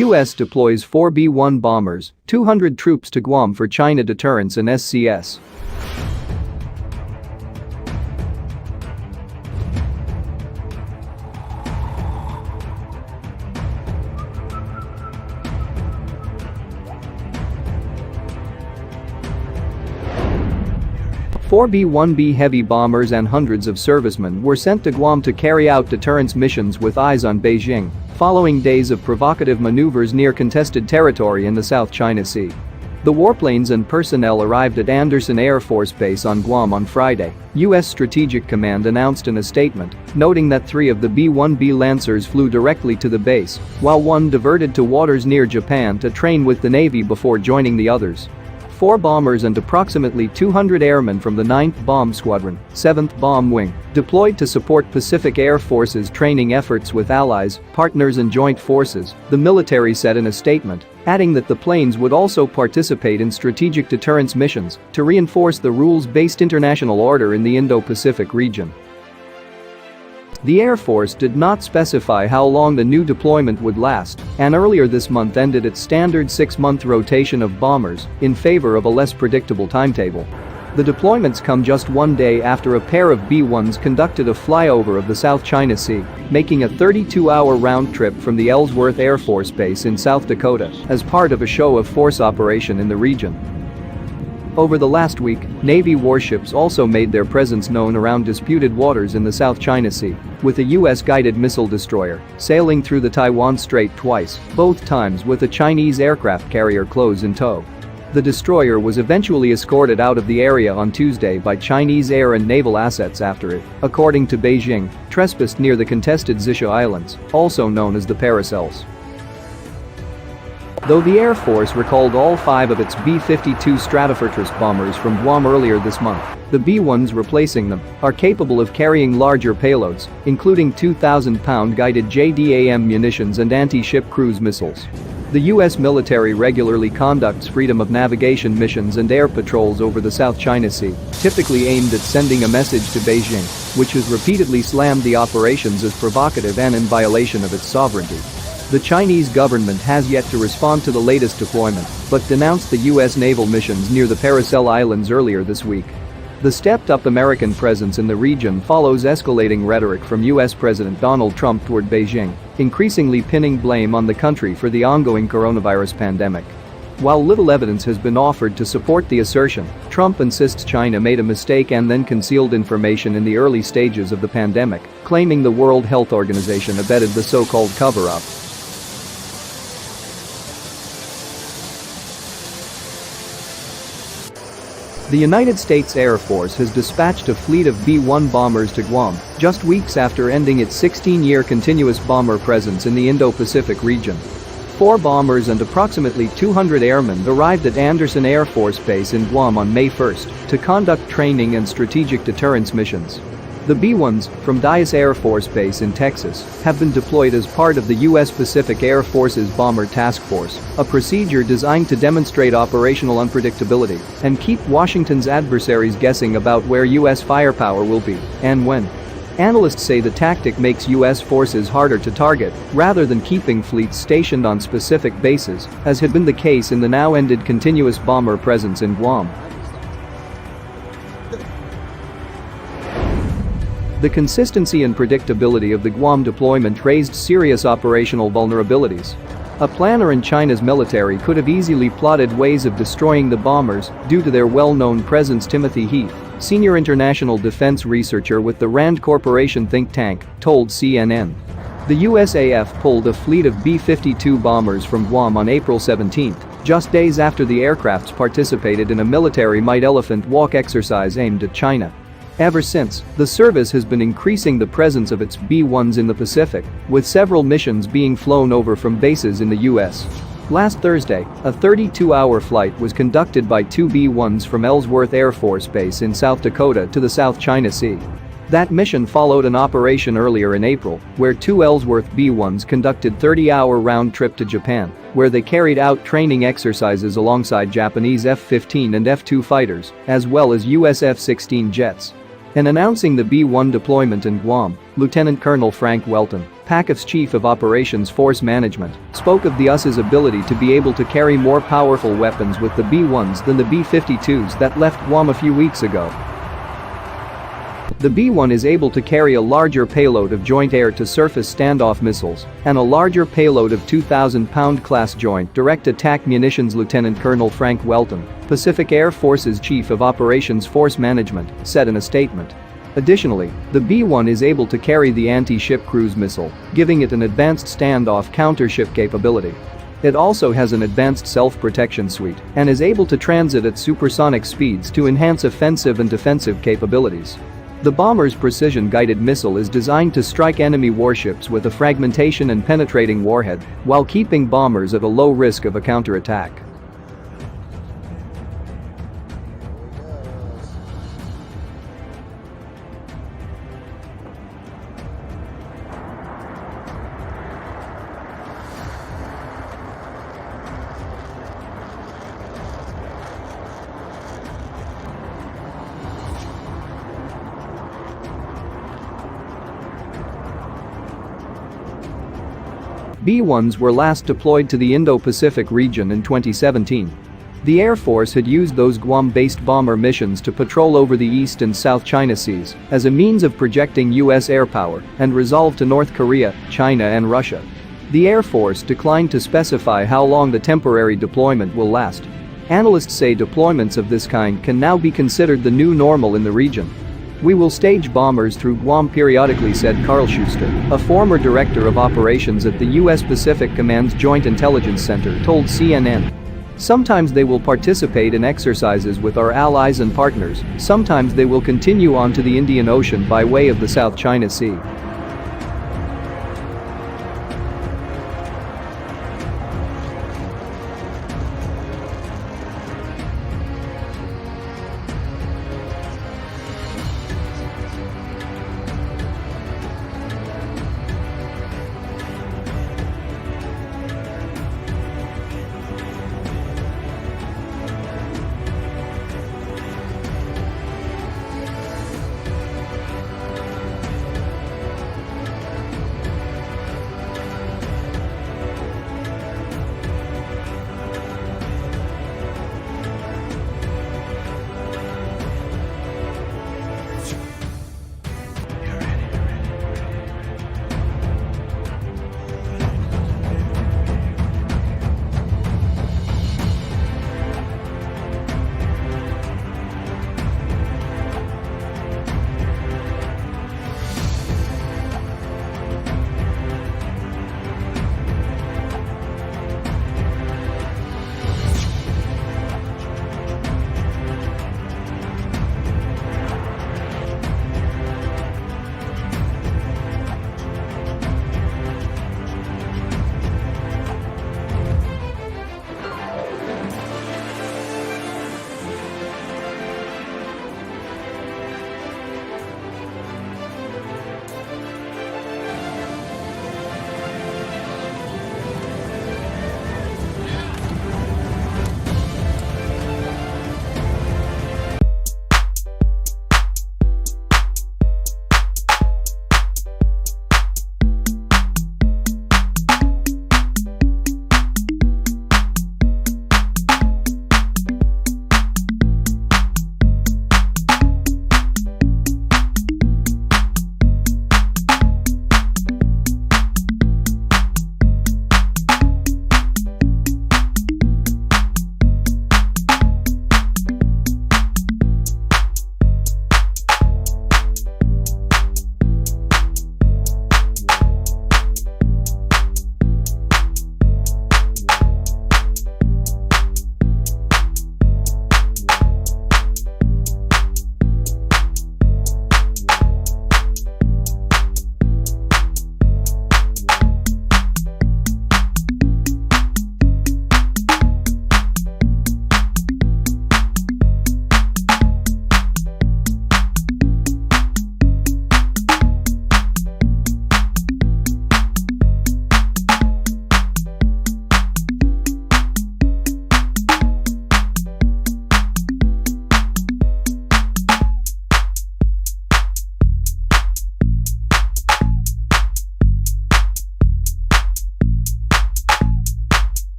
US deploys 4 B-1 bombers, 200 troops to Guam for China deterrence and SCS. Four B-1B heavy bombers and hundreds of servicemen were sent to Guam to carry out deterrence missions with eyes on Beijing, following days of provocative maneuvers near contested territory in the South China Sea. The warplanes and personnel arrived at Andersen Air Force Base on Guam on Friday, U.S. Strategic Command announced in a statement, noting that 3 of the B-1B Lancers flew directly to the base, while 1 diverted to waters near Japan to train with the Navy before joining the others. 4 bombers and approximately 200 airmen from the 9th Bomb Squadron, 7th Bomb Wing, deployed to support Pacific Air Force's training efforts with allies, partners and joint forces, the military said in a statement, adding that the planes would also participate in strategic deterrence missions to reinforce the rules-based international order in the Indo-Pacific region. The Air Force did not specify how long the new deployment would last, and earlier this month ended its standard 6-month rotation of bombers in favor of a less predictable timetable. The deployments come just 1 day after a pair of B-1s conducted a flyover of the South China Sea, making a 32-hour round trip from the Ellsworth Air Force Base in South Dakota as part of a show-of-force operation in the region. Over the last week, Navy warships also made their presence known around disputed waters in the South China Sea, with a U.S. guided missile destroyer sailing through the Taiwan Strait twice, both times with a Chinese aircraft carrier close in tow. The destroyer was eventually escorted out of the area on Tuesday by Chinese air and naval assets after it, according to Beijing, trespassed near the contested Zisha Islands, also known as the Paracels. Though the Air Force recalled all 5 of its B-52 Stratofortress bombers from Guam earlier this month, the B-1s replacing them are capable of carrying larger payloads, including 2,000-pound guided JDAM munitions and anti-ship cruise missiles. The U.S. military regularly conducts freedom of navigation missions and air patrols over the South China Sea, typically aimed at sending a message to Beijing, which has repeatedly slammed the operations as provocative and in violation of its sovereignty. The Chinese government has yet to respond to the latest deployment, but denounced the U.S. naval missions near the Paracel Islands earlier this week. The stepped-up American presence in the region follows escalating rhetoric from U.S. President Donald Trump toward Beijing, increasingly pinning blame on the country for the ongoing coronavirus pandemic. While little evidence has been offered to support the assertion, Trump insists China made a mistake and then concealed information in the early stages of the pandemic, claiming the World Health Organization abetted the so-called cover-up. The United States Air Force has dispatched a fleet of B-1 bombers to Guam, just weeks after ending its 16-year continuous bomber presence in the Indo-Pacific region. 4 bombers and approximately 200 airmen arrived at Andersen Air Force Base in Guam on May 1 to conduct training and strategic deterrence missions. The B-1s, from Dyess Air Force Base in Texas, have been deployed as part of the U.S. Pacific Air Force's Bomber Task Force, a procedure designed to demonstrate operational unpredictability and keep Washington's adversaries guessing about where U.S. firepower will be and when. Analysts say the tactic makes U.S. forces harder to target rather than keeping fleets stationed on specific bases, as had been the case in the now-ended continuous bomber presence in Guam. The consistency and predictability of the Guam deployment raised serious operational vulnerabilities. A planner in China's military could have easily plotted ways of destroying the bombers due to their well-known presence. Timothy Heath, senior international defense researcher with the Rand Corporation think tank, told CNN. The USAF pulled a fleet of B-52 bombers from Guam on April 17, just days after the aircrafts participated in a military Might Elephant Walk exercise aimed at China. Ever since, the service has been increasing the presence of its B-1s in the Pacific, with several missions being flown over from bases in the U.S. Last Thursday, a 32-hour flight was conducted by 2 B-1s from Ellsworth Air Force Base in South Dakota to the South China Sea. That mission followed an operation earlier in April, where 2 Ellsworth B-1s conducted 30-hour round trip to Japan, where they carried out training exercises alongside Japanese F-15 and F-2 fighters, as well as US F-16 jets. In announcing the B-1 deployment in Guam, Lieutenant Colonel Frank Welton, PACF's chief of operations force management, spoke of the US's ability to be able to carry more powerful weapons with the B-1s than the B-52s that left Guam a few weeks ago. The B-1 is able to carry a larger payload of joint air-to-surface standoff missiles and a larger payload of 2,000-pound class joint direct attack munitions. Lieutenant Colonel Frank Welton, Pacific Air Force's Chief of Operations Force Management, said in a statement. Additionally, the B-1 is able to carry the anti-ship cruise missile, giving it an advanced standoff counter-ship capability. It also has an advanced self-protection suite and is able to transit at supersonic speeds to enhance offensive and defensive capabilities. The bomber's precision-guided missile is designed to strike enemy warships with a fragmentation and penetrating warhead while keeping bombers at a low risk of a counterattack. B-1s were last deployed to the Indo-Pacific region in 2017. The Air Force had used those Guam-based bomber missions to patrol over the East and South China Seas as a means of projecting U.S. air power and resolve to North Korea, China and Russia. The Air Force declined to specify how long the temporary deployment will last. Analysts say deployments of this kind can now be considered the new normal in the region. "We will stage bombers through Guam periodically," said Carl Schuster, a former director of operations at the U.S. Pacific Command's Joint Intelligence Center, told CNN. "Sometimes they will participate in exercises with our allies and partners, sometimes they will continue on to the Indian Ocean by way of the South China Sea."